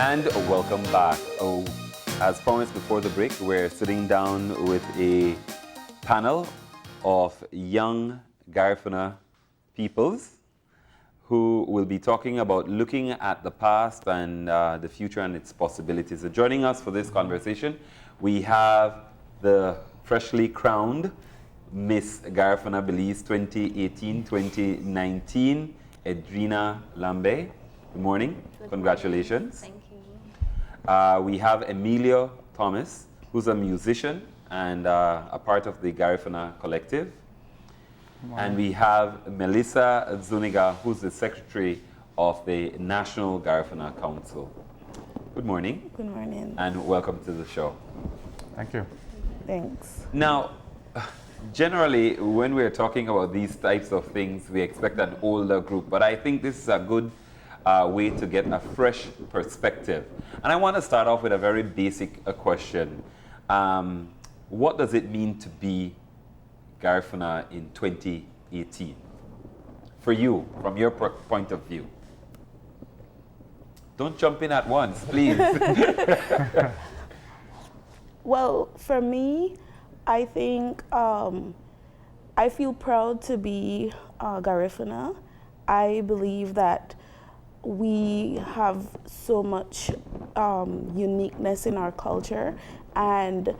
And welcome back. Oh, as promised before the break, we're sitting down with a panel of young Garifuna peoples who will be talking about looking at the past and the future and its possibilities. So joining us for this conversation, we have the freshly crowned Miss Garifuna Belize 2018-2019, Edreena Lambey. Good morning. Congratulations. Thank you. We have Emilio Thomas, who's a musician and a part of the Garifuna collective. And we have Melissa Zuniga, who's the secretary of the National Garifuna Council. Good morning. Good morning. And welcome to the show. Thank you. Thanks. Now, generally, when we're talking about these types of things, we expect an older group, but I think this is a good way to get a fresh perspective. And I want to start off with a very basic question. What does it mean to be Garifuna in 2018? For you, from your point of view. Don't jump in at once, please. Well, for me, I think I feel proud to be Garifuna. I believe that we have so much uniqueness in our culture, and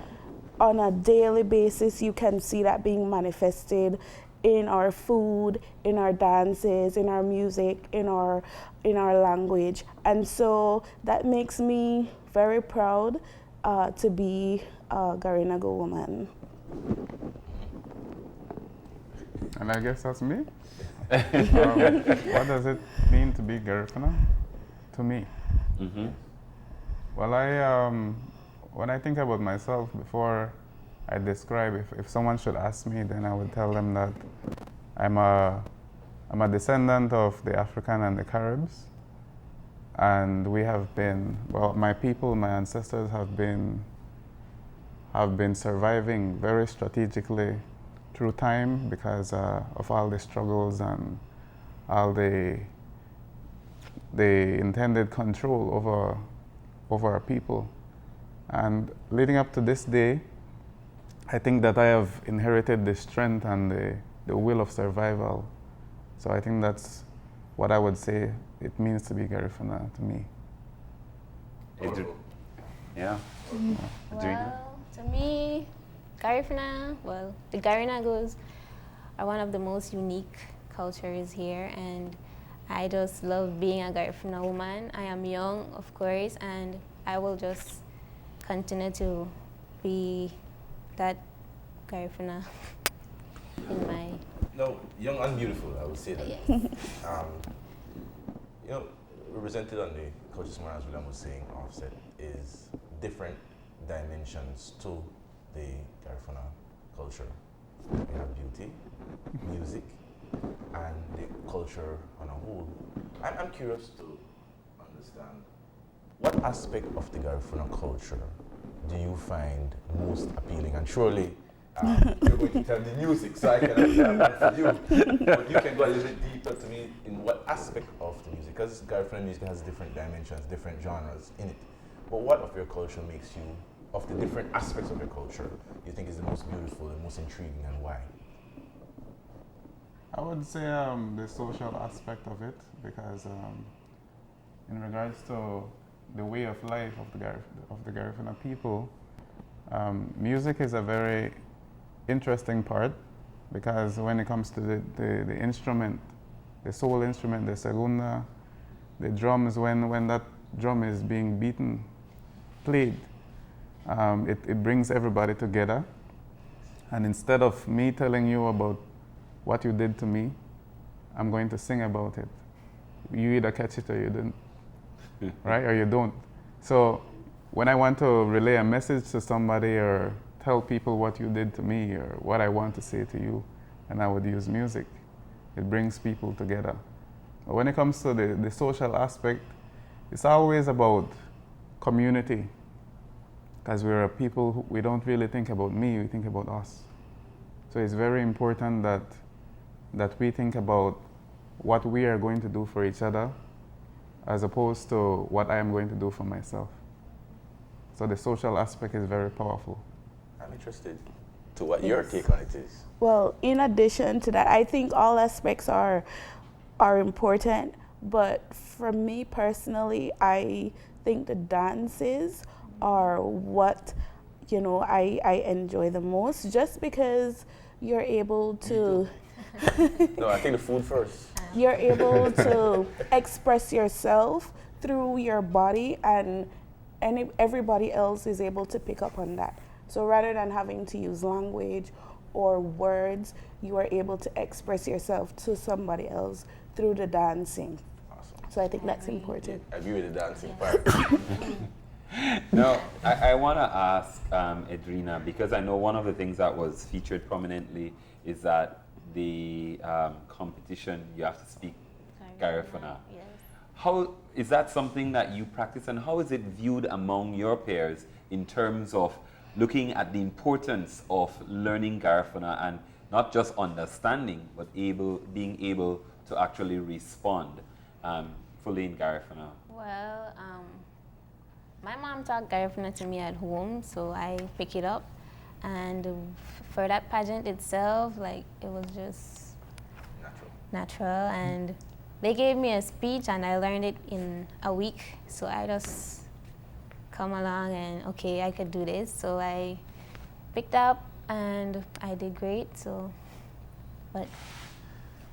on a daily basis you can see that being manifested in our food, in our dances, in our music, in our language. And so that makes me very proud to be a Garinagu woman. And I guess that's me. What does it mean to be Garifuna? To me? Mm-hmm. Well, when I think about myself, before I describe, if someone should ask me, then I would tell them that I'm a descendant of the African and the Caribs. And we have been, well, my people, my ancestors have been surviving very strategically through time because of all the struggles and all the intended control over our people. And leading up to this day, I think that I have inherited the strength and the will of survival. So I think that's what I would say it means to be Garifuna to me. Yeah. Well, to me, Garifuna, the Garinagus are one of the most unique cultures here, and I just love being a Garifuna woman. I am young, of course, and I will just continue to be that Garifuna in my... No, young and beautiful, I would say that. Yes. Represented on the Culture Smart, as William was saying, offset is different dimensions to the Garifuna culture. We have beauty, music, and the culture on a whole. I'm curious to understand what aspect of the Garifuna culture do you find most appealing? And surely you're going to tell me music, so I can understand that for you. But you can go a little bit deeper to me in what aspect of the music, because Garifuna music has different dimensions, different genres in it. But what of your culture makes you, of the different aspects of your culture, you think is the most beautiful, the most intriguing, and why? I would say the social aspect of it, because in regards to the way of life of the Garifuna people, music is a very interesting part, because when it comes to the instrument, the soul instrument, the segunda, the drums, when that drum is being played, it brings everybody together. And instead of me telling you about what you did to me, I'm going to sing about it. You either catch it or you didn't, right? Or you don't. So when I want to relay a message to somebody or tell people what you did to me or what I want to say to you, and I would use music. It brings people together. But when it comes to the social aspect, it's always about community, because we're a people we don't really think about me, we think about us. So it's very important that we think about what we are going to do for each other, as opposed to what I am going to do for myself. So the social aspect is very powerful. I'm interested to what your take on it is. Well, in addition to that, I think all aspects are important, but for me personally, I think the dances are what, you know, I enjoy the most, just because you're able to No, I think the food first. you're able to express yourself through your body, and everybody else is able to pick up on that. So rather than having to use language or words, you are able to express yourself to somebody else through the dancing. Awesome. So I think that's important. I agree with the dancing part. Now, I want to ask Edreena, because I know one of the things that was featured prominently is that the competition, you have to speak Garifuna. Yes. How is that something that you practice, and how is it viewed among your peers in terms of looking at the importance of learning Garifuna and not just understanding, but being able to actually respond fully in Garifuna? Well, my mom taught Garifuna to me at home, so I pick it up. And for that pageant itself, like, it was just natural. And they gave me a speech, and I learned it in a week. So I just come along and, okay, I could do this. So I picked up, and I did great. So, but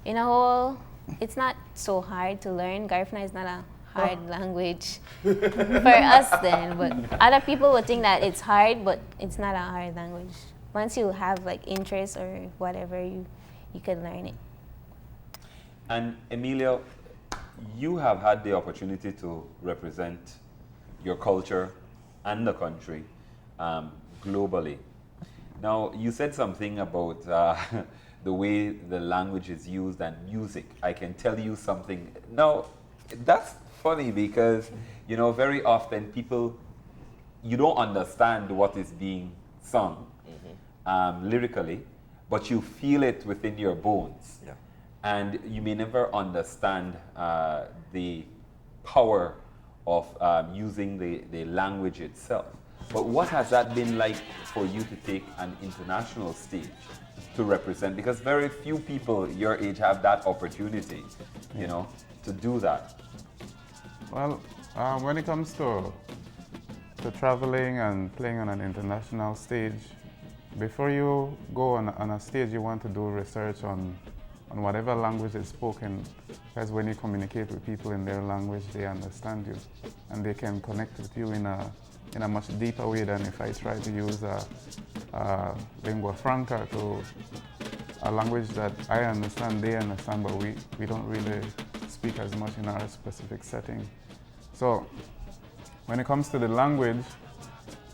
in a whole, it's not so hard to learn. Garifuna is not a hard language for us then, but other people would think that it's hard, but it's not a hard language. Once you have like interest or whatever, you can learn it. And Emilio, you have had the opportunity to represent your culture and the country globally. Now, you said something about the way the language is used and music. I can tell you something. Now, that's funny because, you know, very often you don't understand what is being sung lyrically, but you feel it within your bones. Yeah. And you may never understand the power of using the language itself. But what has that been like for you to take an international stage to represent? Because very few people your age have that opportunity, you know, to do that. Well, when it comes to traveling and playing on an international stage, before you go on a stage, you want to do research on whatever language is spoken, because when you communicate with people in their language, they understand you, and they can connect with you in a much deeper way than if I try to use a lingua franca to a language that I understand, they understand, but we don't really speak as much in our specific setting. So when it comes to the language,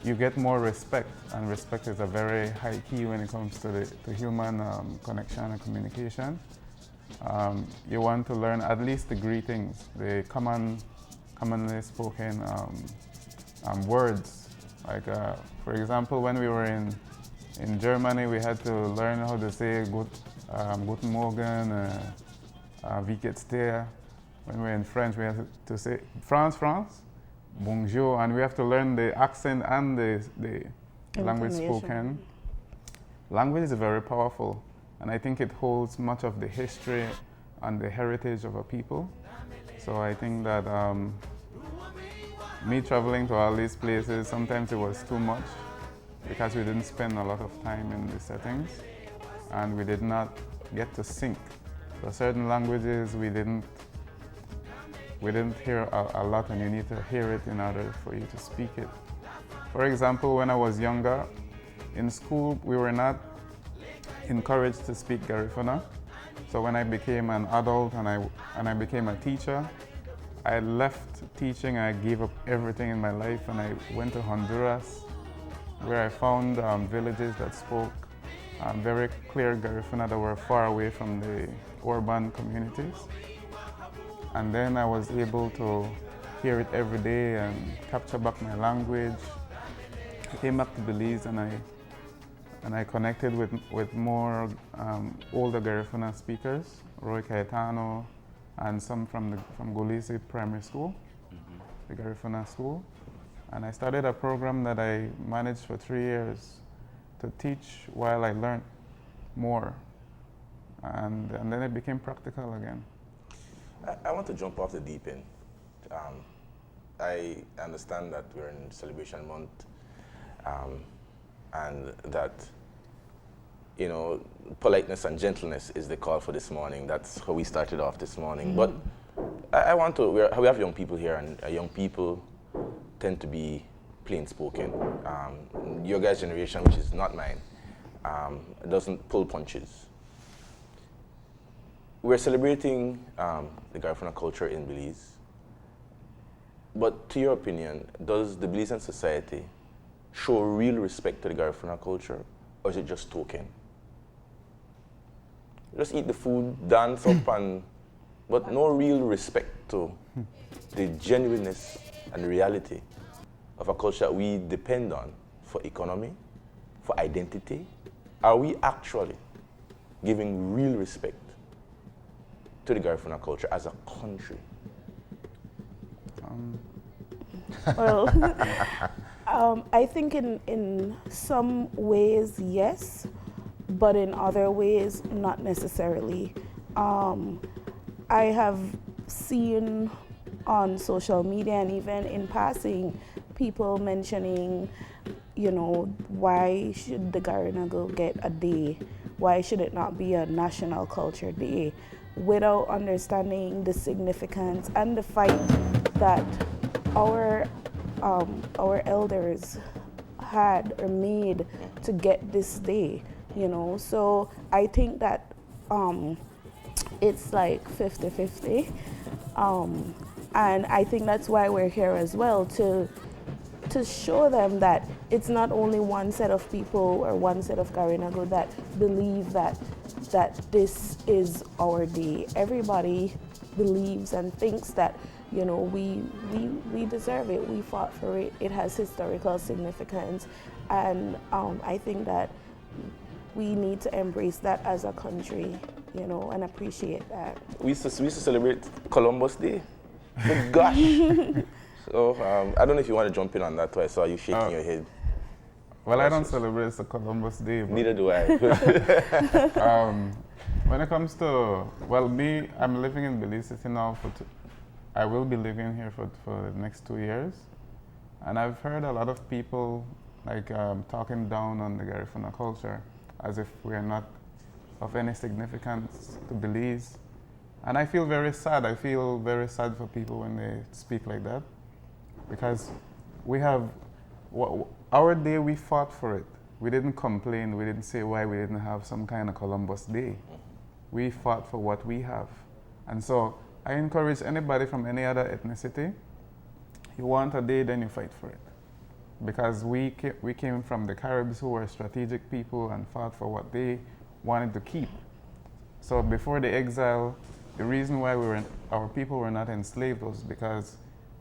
you get more respect, and respect is a very high key when it comes to human connection and communication. You want to learn at least the greetings, the commonly spoken words. Like, for example, when we were in Germany, we had to learn how to say Guten Morgen, Wie geht's dir? When we were in French, we had to say France, bonjour, and we have to learn the accent and the language spoken. Language is very powerful, and I think it holds much of the history and the heritage of a people. So I think that me traveling to all these places, sometimes it was too much because we didn't spend a lot of time in the settings, and we did not get to sync. So certain languages we didn't hear a lot, and you need to hear it in order for you to speak it. For example, when I was younger, in school we were not encouraged to speak Garifuna. So when I became an adult and I became a teacher, I left teaching, I gave up everything in my life, and I went to Honduras, where I found villages that spoke very clear Garifuna that were far away from the urban communities. And then I was able to hear it every day and capture back my language. I came back to Belize, and I connected with more older Garifuna speakers, Roy Cayetano, and some from Belize Primary School, the Garifuna School. And I started a program that I managed for 3 years to teach while I learned more. And then it became practical again. I want to jump off the deep end. I understand that we're in celebration month, and that, you know, politeness and gentleness is the call for this morning. That's how we started off this morning. But I want to, we have young people here, and young people tend to be plain spoken. Your guys' generation, which is not mine, doesn't pull punches. We're celebrating the Garifuna culture in Belize. But to your opinion, does the Belizean society show real respect to the Garifuna culture, or is it just token? Just eat the food, dance up, but no real respect to the genuineness and reality of a culture that we depend on for economy, for identity. Are we actually giving real respect to the Garifuna culture as a country? Well, I think in some ways, yes, but in other ways, not necessarily. I have seen on social media and even in passing people mentioning, you know, why should the Garinagu get a day? Why should it not be a national culture day? Without understanding the significance and the fight that our elders had or made to get this day, you know. So I think that it's like 50-50, and I think that's why we're here as well, to show them that it's not only one set of people or one set of Garinagu that believe that this is our day. Everybody believes and thinks that, you know, we deserve it. We fought for it. It has historical significance, and I think that we need to embrace that as a country, you know, and appreciate that. We used to celebrate Columbus Day. But gosh. So I don't know if you want to jump in on that. I saw you shaking your head. Well, I don't celebrate the Columbus Day. Neither do I. When it comes to, well, me, I'm living in Belize City now I will be living here for the next 2 years. And I've heard a lot of people like talking down on the Garifuna culture as if we're not of any significance to Belize. And I feel very sad. I feel very sad for people when they speak like that, because we have, our day, we fought for it. We didn't complain. We didn't say why we didn't have some kind of Columbus Day. We fought for what we have. And so I encourage anybody from any other ethnicity, you want a day, then you fight for it. Because we came from the Caribs, who were strategic people and fought for what they wanted to keep. So before the exile, the reason why our people were not enslaved was because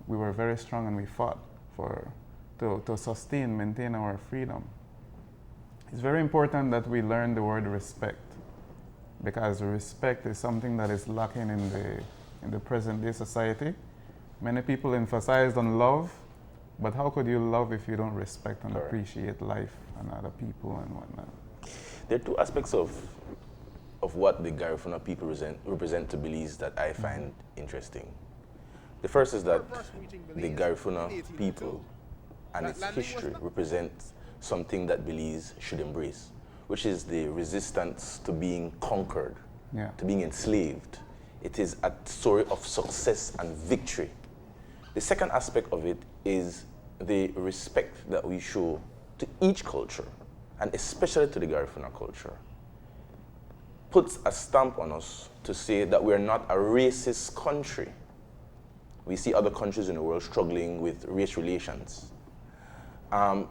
we were very strong and we fought to sustain, maintain our freedom. It's very important that we learn the word respect, because respect is something that is lacking in the present day society. Many people emphasize on love, but how could you love if you don't respect and appreciate life and other people and whatnot? There are two aspects of what the Garifuna people represent to Belize that I find interesting. The first is that the Garifuna people and its history represents something that Belize should embrace, which is the resistance to being conquered, to being enslaved. It is a story of success and victory. The second aspect of it is the respect that we show to each culture, and especially to the Garifuna culture. Puts a stamp on us to say that we're not a racist country. We see other countries in the world struggling with race relations. I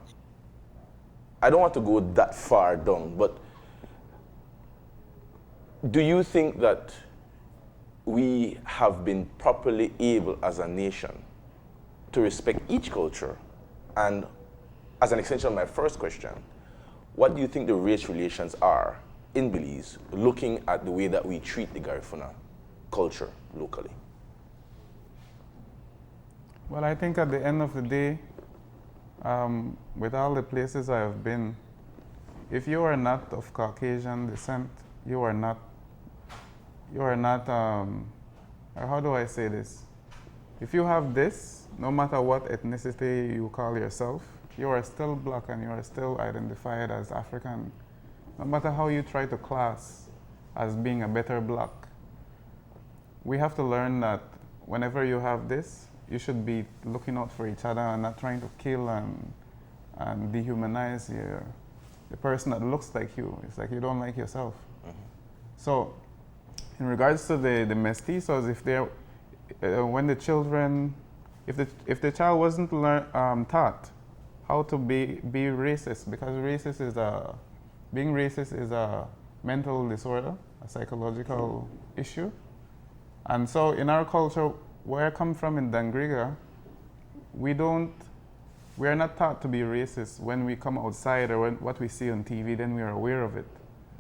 don't want to go that far down, but do you think that we have been properly able as a nation to respect each culture? And as an extension of my first question, what do you think the race relations are in Belize, looking at the way that we treat the Garifuna culture? locally? Well, I think at the end of the day, with all the places I have been, if you are not of Caucasian descent, you are not, or how do I say this? If you have this, no matter what ethnicity you call yourself, you are still black and you are still identified as African. No matter how you try to class as being a better black, we have to learn that whenever you have this, you should be looking out for each other and not trying to kill and dehumanize the person that looks like you. It's like you don't like yourself. Mm-hmm. So, in regards to the mestizos, if they're when the children, if the child wasn't taught how to be racist, because being racist is a mental disorder, a psychological issue, and so in our culture, where I come from in Dangriga, we are not taught to be racist. When we come outside or what we see on TV, then we are aware of it.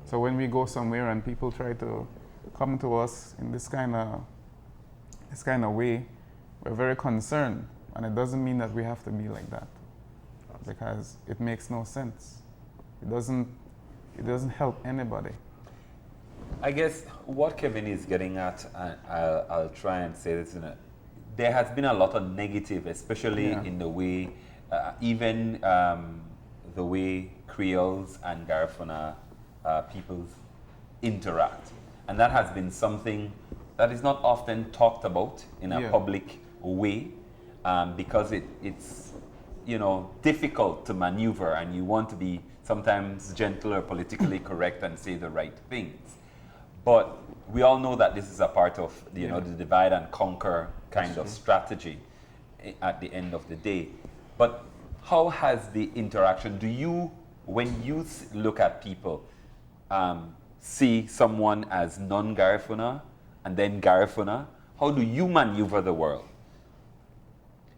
So when we go somewhere and people try to come to us in this kind of way, we're very concerned. And it doesn't mean that we have to be like that, because it makes no sense. It doesn't help anybody. I guess what Kevin is getting at, and I'll try and say this there has been a lot of negative, especially in the way, even the way Creoles and Garifuna peoples interact. And that has been something that is not often talked about in a public way, because it's difficult to maneuver, and you want to be sometimes gentle or politically correct and say the right things. But we all know that this is a part of the divide and conquer kind of strategy at the end of the day. But how has the interaction, when you look at people, see someone as non-Garifuna and then Garifuna, how do you maneuver the world?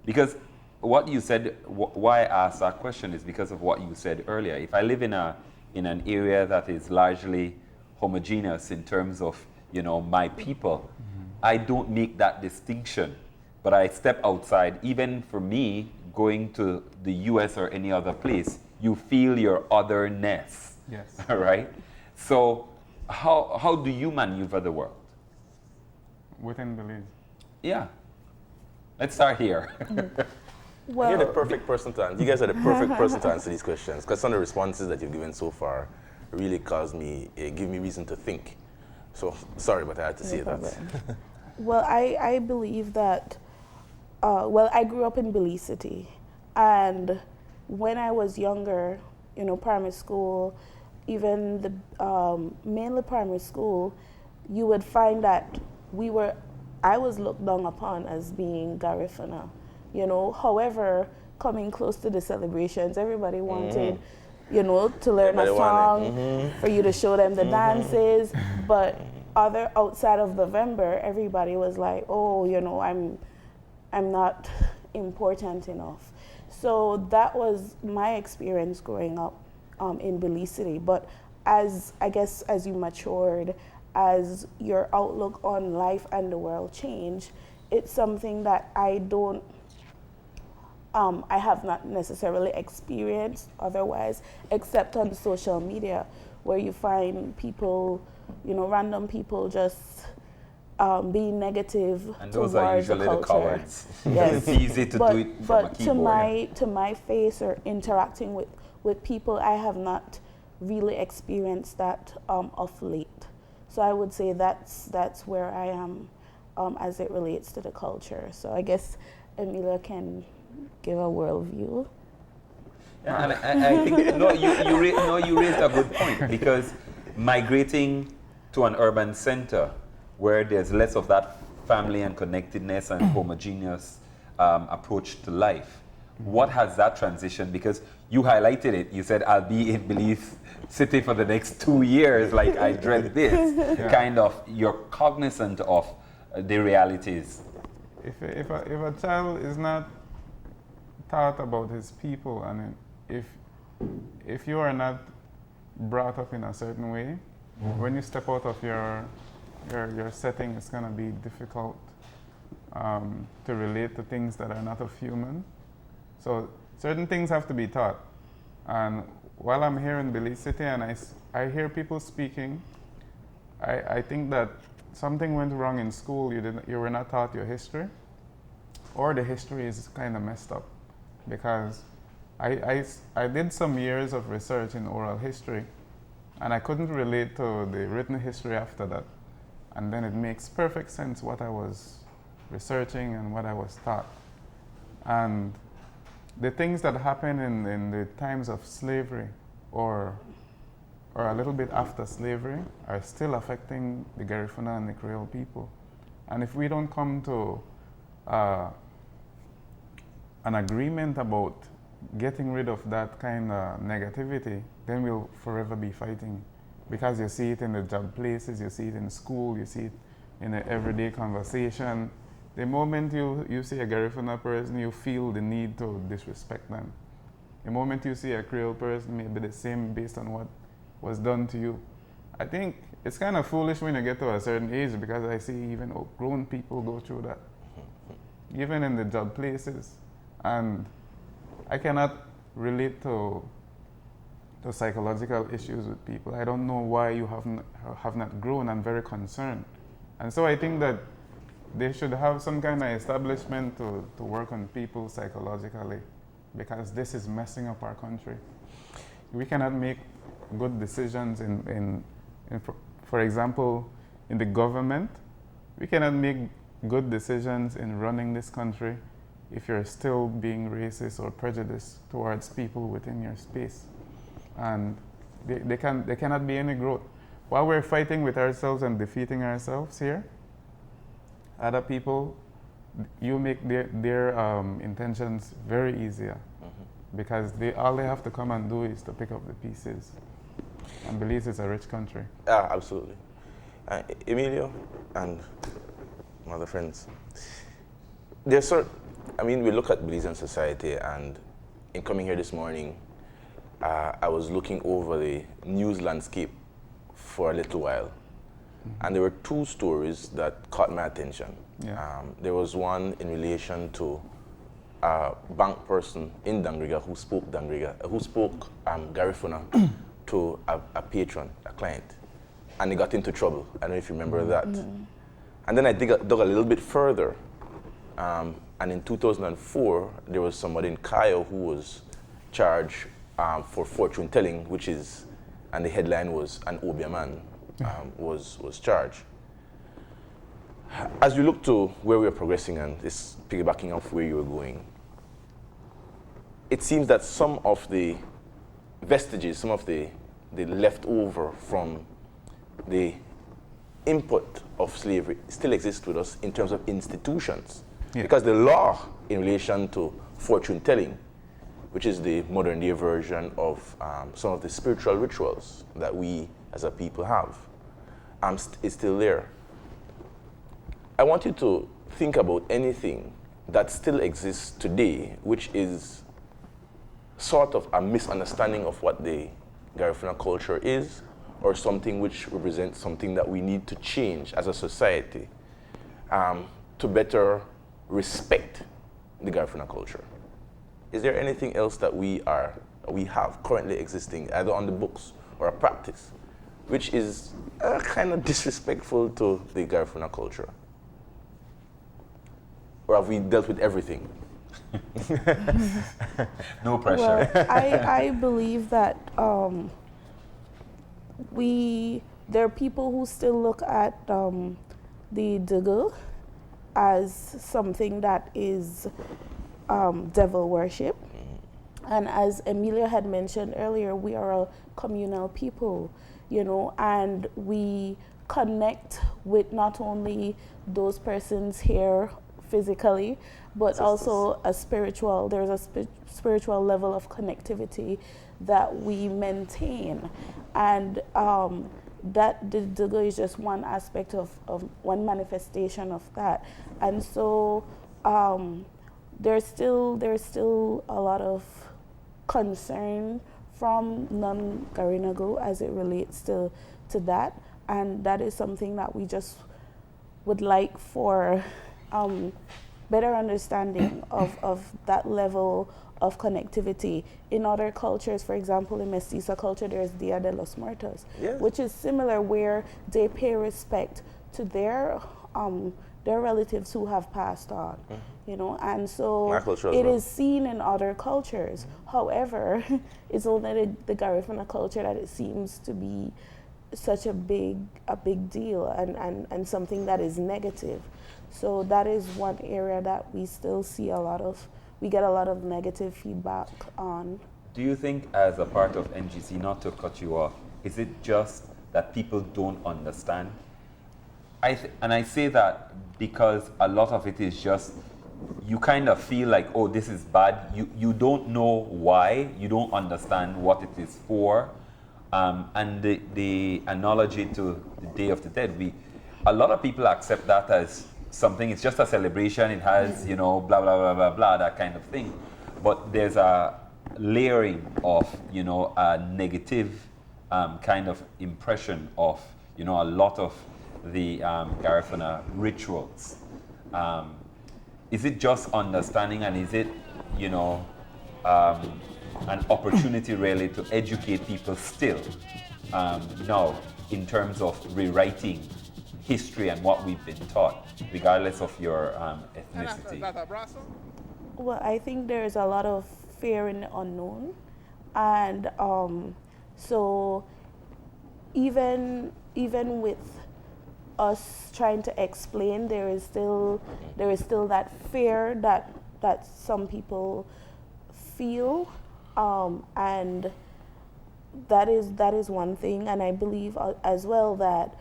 Because what you said, why I asked that question is because of what you said earlier. If I live in an area that is largely homogeneous in terms of my people, I don't make that distinction, but I step outside. Even for me, going to the US or any other place, you feel your otherness. Yes. Right? So how do you maneuver the world? Within Belize. Yeah. Let's start here. Well, You're the perfect person to answer. You guys are the perfect person to answer these questions, because some of the responses that you've given so far really give me reason to think. So sorry, but I had to say that. Well, I believe that, I grew up in Belize City, and when I was younger, primary school, even mainly primary school, you would find that I was looked down upon as being Garifuna. However, coming close to the celebrations, everybody wanted, to learn a song, for you to show them the dances. But outside of November, everybody was like, oh, I'm not important enough. So that was my experience growing up in Belize City. But as you matured, as your outlook on life and the world changed, it's something that I have not necessarily experienced otherwise, except on social media, where you find people, random people just being negative And towards those are usually the the culture. cowards. Yes. It's easy to do it from a keyboard. to my face or interacting with people, I have not really experienced that of late. So I would say that's where I am as it relates to the culture. So I guess Emilio can give a worldview. Yeah, and I think you raised a good point, because migrating to an urban center where there's less of that family and connectedness and homogeneous approach to life, what has that transition? Because you highlighted it. You said, I'll be in Belize City for the next 2 years. Like, I dread this. Kind of, you're cognizant of the realities. If a child is not taught about his people, and if you are not brought up in a certain way, when you step out of your your setting is going to be difficult to relate to things that are not of human. So certain things have to be taught. And while I'm here in Belize City and I hear people speaking, I think that something went wrong in school. You were not taught your history, or the history is kind of messed up. Because I did some years of research in oral history, and I couldn't relate to the written history after that. And then it makes perfect sense what I was researching and what I was taught. And the things that happened in the times of slavery or a little bit after slavery are still affecting the Garifuna and the Creole people. And if we don't come to an agreement about getting rid of that kind of negativity, then we'll forever be fighting. Because you see it in the job places, you see it in school, you see it in the everyday conversation. The moment you see a Garifuna person, you feel the need to disrespect them. The moment you see a Creole person, maybe the same based on what was done to you. I think it's kind of foolish when you get to a certain age, because I see even grown people go through that, even in the job places. And I cannot relate to psychological issues with people. I don't know why you have not grown. I'm very concerned. And so I think that they should have some kind of establishment to work on people psychologically, because this is messing up our country. We cannot make good decisions for example, in the government. We cannot make good decisions in running this country if you're still being racist or prejudiced towards people within your space. And there cannot be any growth. While we're fighting with ourselves and defeating ourselves here, other people, you make their intentions very easier. Because all they have to come and do is to pick up the pieces. And Belize is a rich country. Absolutely. Emilio and my other friends, we look at Belizean society, and in coming here this morning, I was looking over the news landscape for a little while. And there were two stories that caught my attention. Yeah. There was one in relation to a bank person in Dangriga who spoke Garifuna to a patron, a client, and he got into trouble. I don't know if you remember that. And then I dug a little bit further, and in 2004 there was somebody in Cayo who was charged for fortune telling, and the headline was an Obia man was charged. As we look to where we are progressing, and this piggybacking off where you were going, it seems that some of the vestiges, some of the leftover from the input of slavery still exist with us in terms of institutions. Yeah. Because the law in relation to fortune telling, which is the modern day version of some of the spiritual rituals that we as a people have, is still there. I want you to think about anything that still exists today, which is sort of a misunderstanding of what the Garifuna culture is, or something which represents something that we need to change as a society to better respect the Garifuna culture. Is there anything else that we have currently existing, either on the books or a practice, which is kind of disrespectful to the Garifuna culture? Or have we dealt with everything? No pressure. Well, I believe that there are people who still look at the Dugu as something that is devil worship. And as Emilio had mentioned earlier, we are a communal people, and we connect with not only those persons here physically, but also there's a spiritual level of connectivity that we maintain. And that the Dugu is just one aspect of one manifestation of that. And so there's still a lot of concern from non-Garinagu as it relates to that. and that is something that we just would like for better understanding of that level of connectivity. In other cultures, for example, in Mestiza culture, there's Dia de los Muertos, Yes. which is similar, where they pay respect to their relatives who have passed on, you know, and so My culture as it well. is seen in other cultures. However, it's only the Garifuna culture that it seems to be such a big deal and something that is negative. So that is one area that we still see we get a lot of negative feedback on. Do you think, as a part of NGC, not to cut you off, is it just that people don't understand? And I say that because a lot of it is just, you kind of feel like, oh, this is bad. You don't know why. You don't understand what it is for. And the analogy to the Day of the Dead, a lot of people accept that as something, it's just a celebration, it has, you know, blah, blah, blah, blah, blah, that kind of thing. But there's a layering of, you know, a negative kind of impression of, you know, a lot of the Garifuna rituals. Is it just understanding, and is it, you know, an opportunity really to educate people still now in terms of rewriting history and what we've been taught, regardless of your ethnicity? Well, I think there's a lot of fear in the unknown, and so even with us trying to explain, there is still that fear that some people feel, and that is one thing. And I believe as well that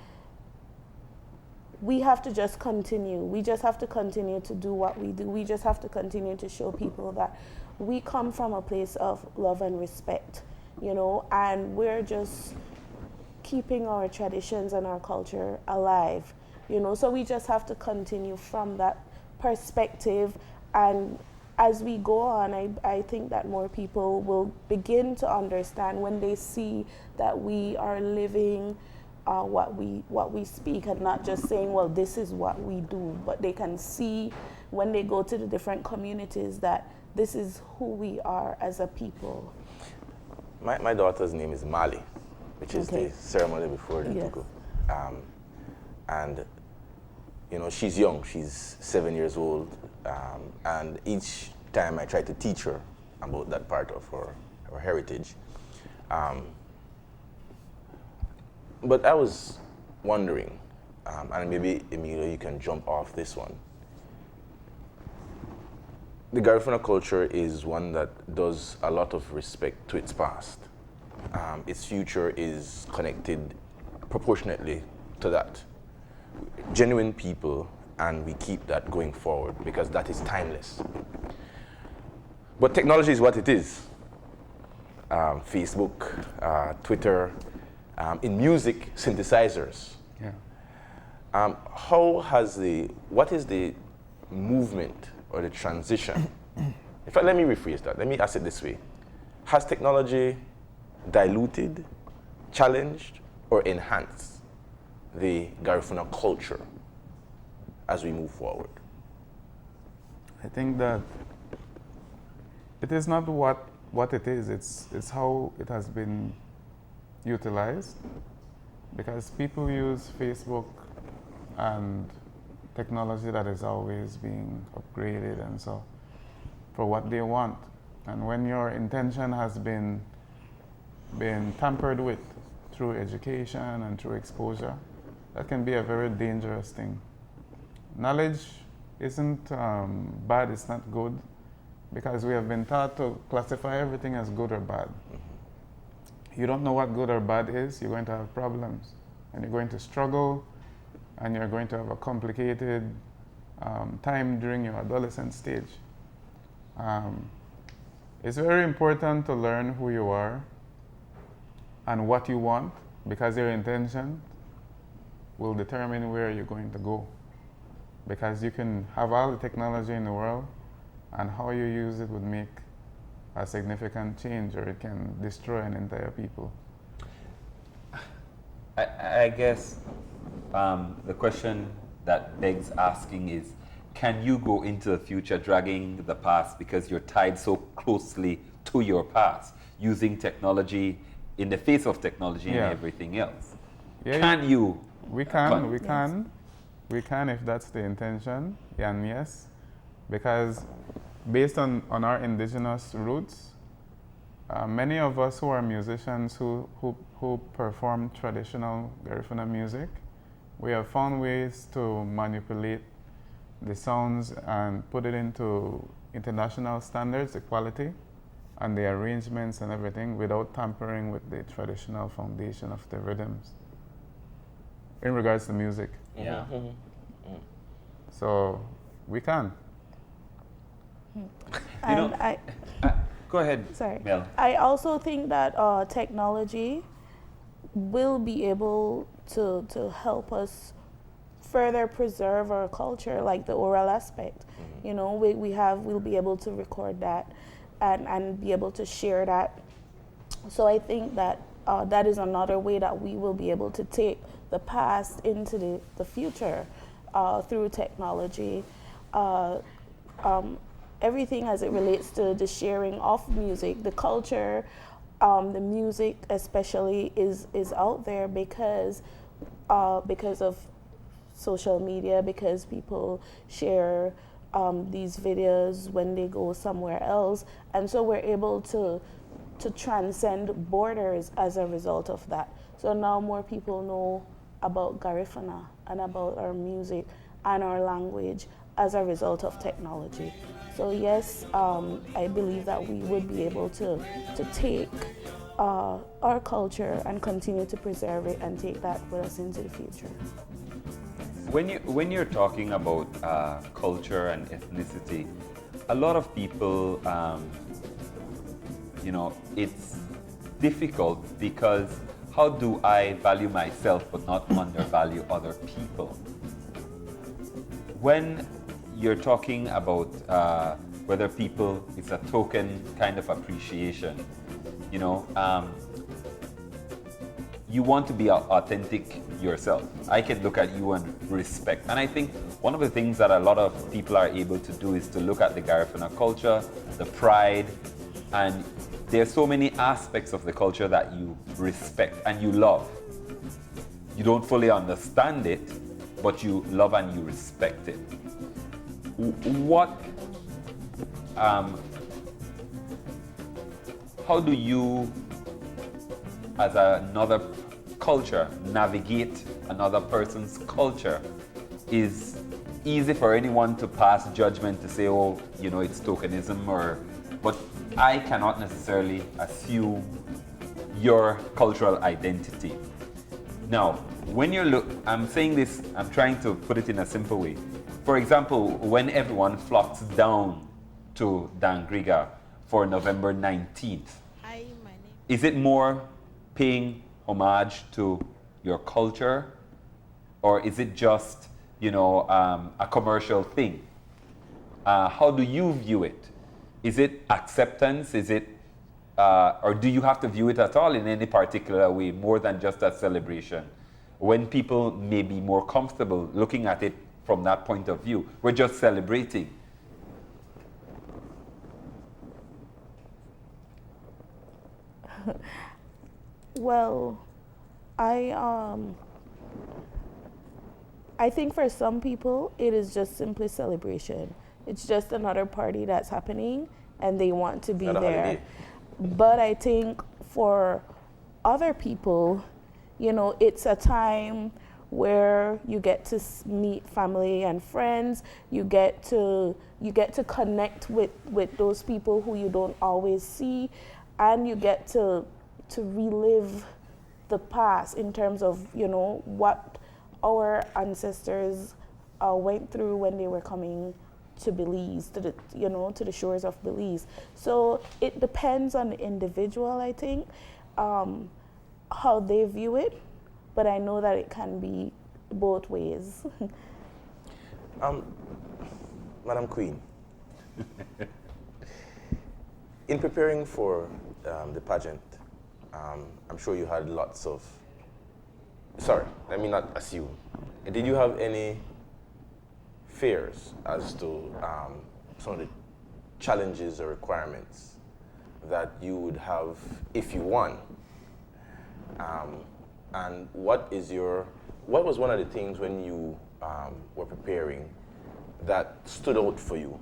we have to just continue. We just have to continue to do what we do. We just have to continue to show people that we come from a place of love and respect, you know, and we're just keeping our traditions and our culture alive, you know. So we just have to continue from that perspective, and as we go on, I think that more people will begin to understand when they see that we are living what we speak, and not just saying, well, this is what we do, but they can see when they go to the different communities that this is who we are as a people. My daughter's name is Mali, which is the ceremony before the Tuku. And, you know, she's young, she's 7 years old, and each time I try to teach her about that part of her heritage. But I was wondering, and maybe Emilio, you can jump off this one. The Garifuna culture is one that does a lot of respect to its past. Its future is connected proportionately to that. Genuine people, and we keep that going forward because that is timeless. But technology is what it is. Facebook, Twitter, in music, synthesizers. Yeah. What is the movement or the transition? In fact, let me rephrase that. Let me ask it this way. Has technology diluted, challenged, or enhanced the Garifuna culture as we move forward? I think that it is not what it is, it's how it has been utilized, because people use Facebook and technology that is always being upgraded and so for what they want. And when your intention has been tampered with through education and through exposure, that can be a very dangerous thing. Knowledge isn't bad, it's not good, because we have been taught to classify everything as good or bad. You don't know what good or bad is, you're going to have problems, and you're going to struggle, and you're going to have a complicated time during your adolescent stage. It's very important to learn who you are and what you want, because your intention will determine where you're going to go. Because you can have all the technology in the world, and how you use it would make a significant change, or it can destroy an entire people. I guess the question that begs asking is, can you go into the future dragging the past because you're tied so closely to your past, using technology in the face of technology and everything else? Yeah, Can you? We can if that's the intention, and yes, because based on our indigenous roots, many of us who are musicians who perform traditional Garifuna music, we have found ways to manipulate the sounds and put it into international standards, the quality and the arrangements and everything, without tampering with the traditional foundation of the rhythms in regards to music. Yeah. So we can. And Go ahead, sorry. Mel. I also think that technology will be able to help us further preserve our culture, like the oral aspect. You know, we'll be able to record that and be able to share that. So I think that that is another way that we will be able to take the past into the future through technology. Everything as it relates to the sharing of music, the culture, the music especially is out there because of social media, because people share these videos when they go somewhere else, and so we're able to transcend borders as a result of that. So now more people know about Garifuna and about our music and our language as a result of technology. So yes, I believe that we would be able to take our culture and continue to preserve it and take that with us into the future. When you're talking about culture and ethnicity, a lot of people, it's difficult because how do I value myself but not undervalue other people? When you're talking about whether people, it's a token kind of appreciation, you want to be authentic yourself. I can look at you and respect. And I think one of the things that a lot of people are able to do is to look at the Garifuna culture, the pride, and there's so many aspects of the culture that you respect and you love. You don't fully understand it, but you love and you respect it. How do you, as another culture, navigate another person's culture? Is easy for anyone to pass judgment to say, oh, it's tokenism, but I cannot necessarily assume your cultural identity. Now, when I'm saying this, I'm trying to put it in a simple way. For example, when everyone flocks down to Dangriga for November 19th, is it more paying homage to your culture, or is it just, a commercial thing? How do you view it? Is it acceptance? Is it, or do you have to view it at all in any particular way, more than just a celebration? When people may be more comfortable looking at it from that point of view, we're just celebrating. Well, I think for some people it is just simply celebration. It's just another party that's happening and they want to be Another there. holiday. But I think for other people, it's a time where you get to meet family and friends. You get to connect with those people who you don't always see, and you get to relive the past in terms of what our ancestors went through when they were coming to Belize, to the shores of Belize. So it depends on the individual, I think, how they view it, but I know that it can be both ways. Madam Queen, in preparing for the pageant, I'm sure you had lots of sorry, let me not assume. Did you have any fears as to some of the challenges or requirements that you would have if you won? And what was one of the things when you were preparing that stood out for you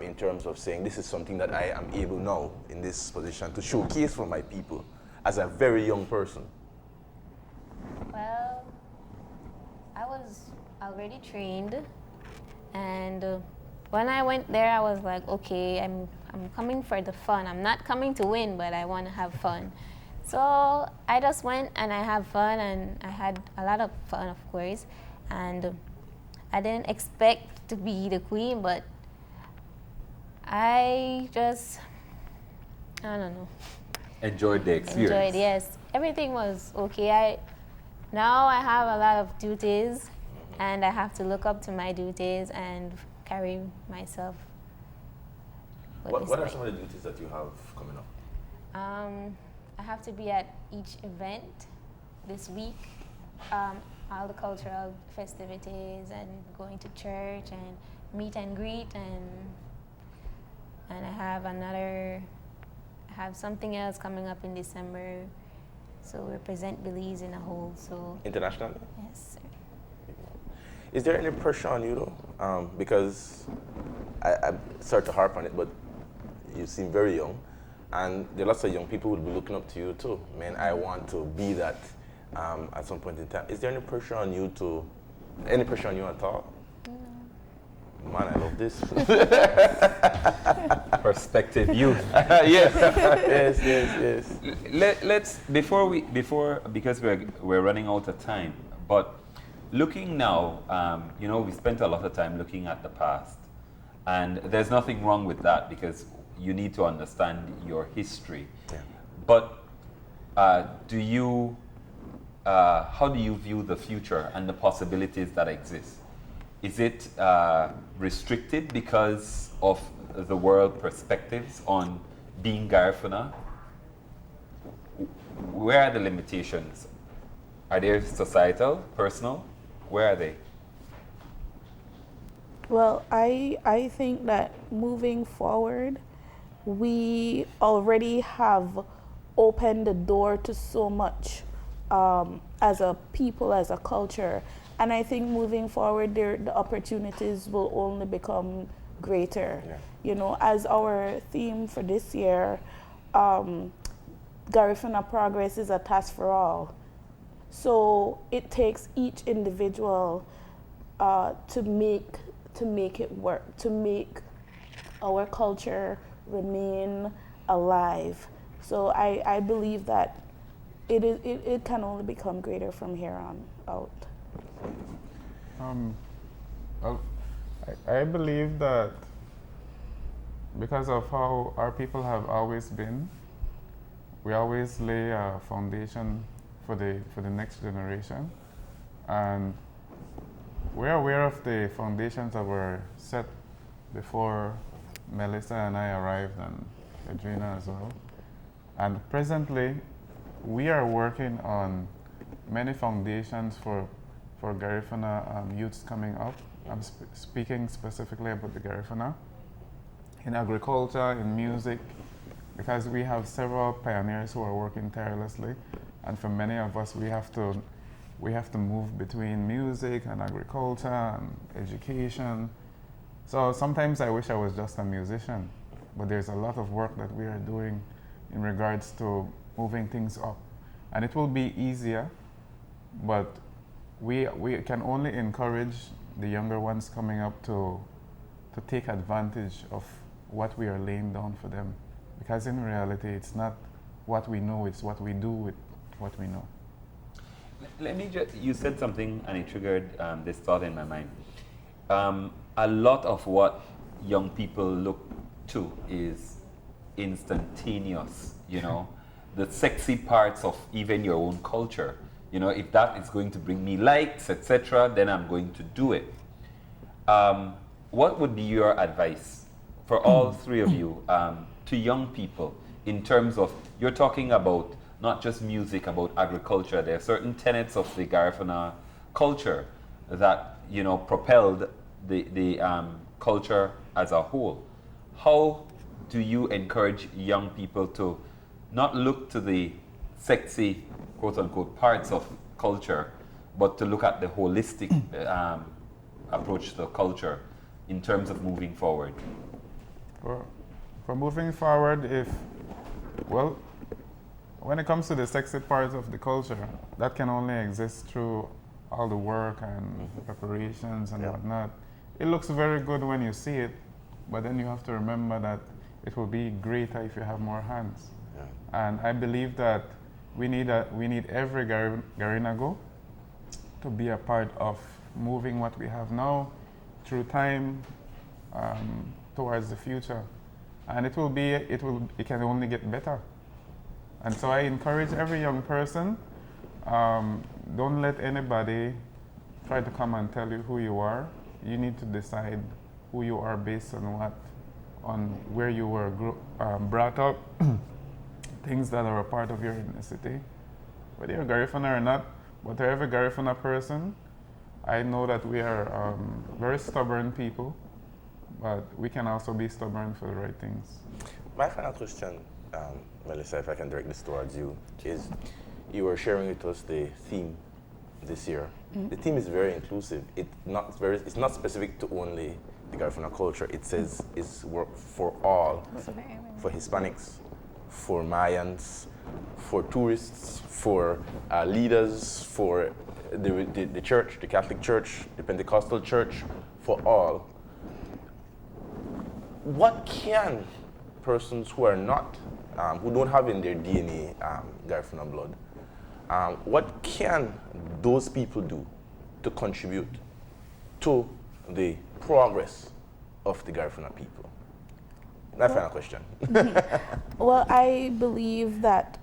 in terms of saying this is something that I am able now in this position to showcase for my people as a very young person? Well, I was already trained, and when I went there, I was like, okay, I'm coming for the fun. I'm not coming to win, but I want to have fun. So I just went and I had fun, and I had a lot of fun, of course. And I didn't expect to be the queen, but I don't know. Enjoyed the experience. Enjoyed, yes. Everything was okay. Now I have a lot of duties, and I have to look up to my duties and carry myself. What are some of the duties that you have coming up? I have to be at each event this week, all the cultural festivities, and going to church and meet and greet, and I have something else coming up in December. So represent Belize in a whole. So Internationally? yes, sir. Is there any pressure on you though? Because I sorry to harp on it, but you seem very young, and there are lots of young people who will be looking up to you too. Man, I want to be that at some point in time. Is there any pressure on you at all? No. Man, I love this. Perspective youth. yes. Let's because we're running out of time. But looking now, we spent a lot of time looking at the past, and there's nothing wrong with that because you need to understand your history. Yeah. But how do you view the future and the possibilities that exist? Is it restricted because of the world perspectives on being Garifuna? Where are the limitations? Are they societal, personal? Where are they? Well, I think that moving forward, we already have opened the door to so much as a people, as a culture. And I think moving forward, the opportunities will only become greater. Yeah. You know, as our theme for this year, Garifuna Progress is a task for all. So it takes each individual to make it work, to make our culture remain alive. So I believe that it can only become greater from here on out. I believe that because of how our people have always been, we always lay a foundation for the next generation, and we're aware of the foundations that were set before Melissa and I arrived, and Edreena as well. And presently, we are working on many foundations for Garifuna youths coming up. I'm speaking specifically about the Garifuna in agriculture, in music, because we have several pioneers who are working tirelessly, and for many of us, we have to move between music and agriculture and education. So sometimes I wish I was just a musician, but there's a lot of work that we are doing in regards to moving things up. And it will be easier, but we can only encourage the younger ones coming up to take advantage of what we are laying down for them. Because in reality, it's not what we know, it's what we do with what we know. Let me you said something and it triggered this thought in my mind. A lot of what young people look to is instantaneous, the sexy parts of even your own culture. If that is going to bring me likes, etc., then I'm going to do it. What would be your advice for all three of you to young people in terms of, you're talking about not just music, about agriculture. There are certain tenets of the Garifuna culture that, you know, propelled the culture as a whole. How do you encourage young people to not look to the sexy, quote unquote, parts of culture, but to look at the holistic approach to culture in terms of moving forward? For moving forward, well, when it comes to the sexy part of the culture, that can only exist through all the work and preparations and whatnot. It looks very good when you see it, but then you have to remember that it will be greater if you have more hands. Yeah. And I believe that we need every Garinagu to be a part of moving what we have now through time towards the future. And it can only get better. And so I encourage every young person, don't let anybody try to come and tell you who you are. You need to decide who you are based on where you were brought up, things that are a part of your ethnicity. Whether you're Garifuna or not, but every Garifuna person, I know that we are very stubborn people, but we can also be stubborn for the right things. My final question, Melissa, if I can direct this towards you, is you were sharing with us the theme this year. The theme is very inclusive. It's not specific to only the Garifuna culture. It says it's work for all, for Hispanics, for Mayans, for tourists, for leaders, for the church, the Catholic Church, the Pentecostal Church, for all. What can persons who are not, who don't have in their DNA Garifuna blood, what can those people do to contribute to the progress of the Garifuna people? My final question. Well, I believe that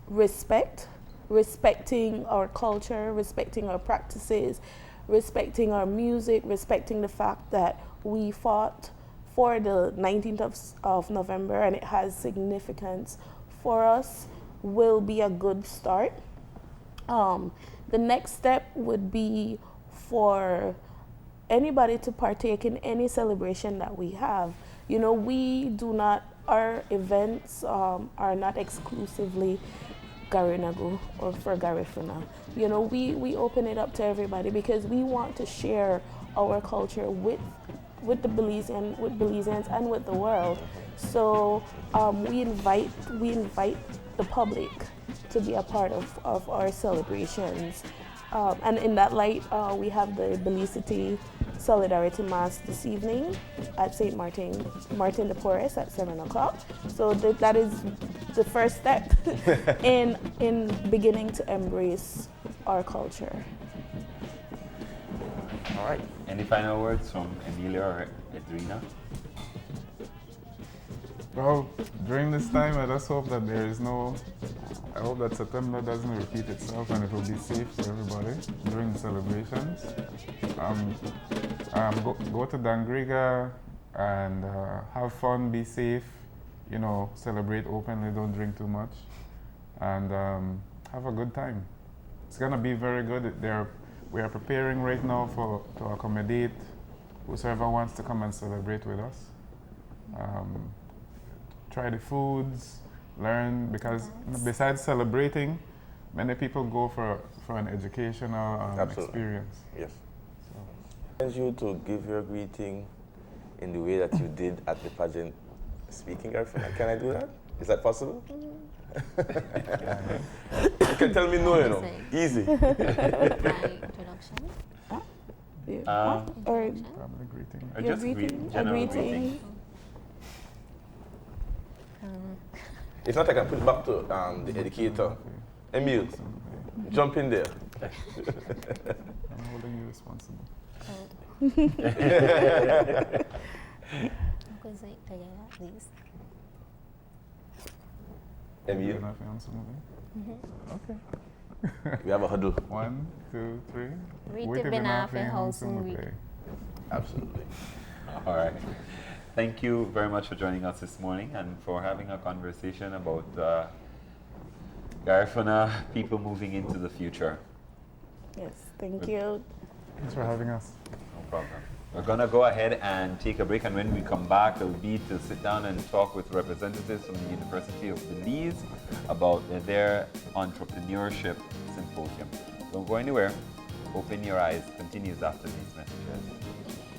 respecting our culture, respecting our practices, respecting our music, respecting the fact that we fought for the 19th of November and it has significance for us, will be a good start. The next step would be for anybody to partake in any celebration that we have. You know, our events are not exclusively Garinagu or for Garifuna. You know, we open it up to everybody because we want to share our culture with the Belizeans and with the world. So we invite the public to be a part of our celebrations. And in that light, we have the Belize City Solidarity Mass this evening at St. Martin de Porres at 7 o'clock. So that is the first step in beginning to embrace our culture. All right. Any final words from Emilio or Edreena? Well, during this time, I just hope that I hope that September doesn't repeat itself and it will be safe for everybody during the celebrations. Go to Dangriga and have fun, be safe, celebrate openly, don't drink too much, and have a good time. It's gonna be very good. We are preparing right now to accommodate whoever wants to come and celebrate with us. Try the foods, learn, because besides celebrating, many people go for an educational experience. Yes. I want you to give your greeting in the way that you did at the pageant speaking Garifuna. Can I do that? Is that possible? You can tell me no, Easy. Introduction. Or Family greeting. your General greeting. If not, I can put it back to the educator. Emil, jump in there. I'm holding you responsible. Emil, Okay. we have a huddle. 1, 2, 3. Absolutely. All right. Thank you very much for joining us this morning and for having a conversation about Garifuna, people moving into the future. Yes, thank you. Thanks for having us. No problem. We're gonna go ahead and take a break, and when we come back, it'll be to sit down and talk with representatives from the University of Belize about their entrepreneurship symposium. Don't go anywhere. Open your eyes continues after these messages.